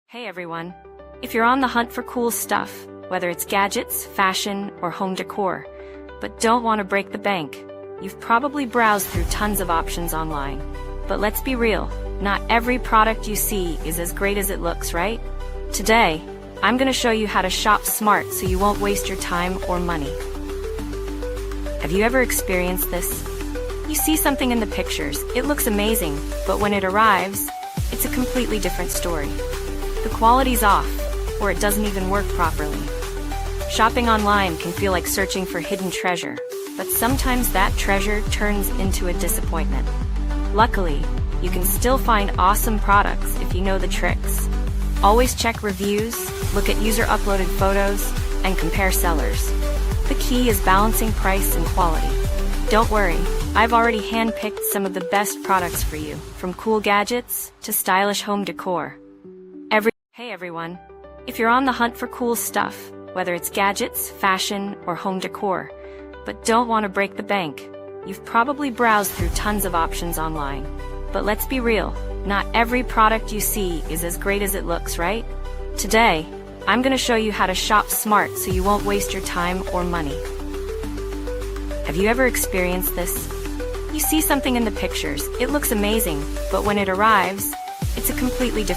Hey everyone! If you're on the hunt for cool stuff, whether it's gadgets, fashion, or home decor, but don't want to break the bank, you've probably browsed through tons of options online. But let's be real, not every product you see is as great as it looks, right? Today, I'm gonna show you how to shop smart so you won't waste your time or money. Have you ever experienced this? You see something in the pictures, it looks amazing, but when it arrives, it's a completely different story. The quality's off, or it doesn't even work properly. Shopping online can feel like searching for hidden treasure, but sometimes that treasure turns into a disappointment. Luckily, you can still find awesome products if you know the tricks. Always check reviews, look at user-uploaded photos, and compare sellers. The key is balancing price and quality. Don't worry, I've already handpicked some of the best products for you, from cool gadgets to stylish home decor. Hey everyone! If you're on the hunt for cool stuff, whether it's gadgets, fashion, or home decor, but don't want to break the bank, you've probably browsed through tons of options online. But let's be real, not every product you see is as great as it looks, right? Today, I'm gonna show you how to shop smart so you won't waste your time or money. Have you ever experienced this? You see something in the pictures, it looks amazing, but when it arrives, it's a completely different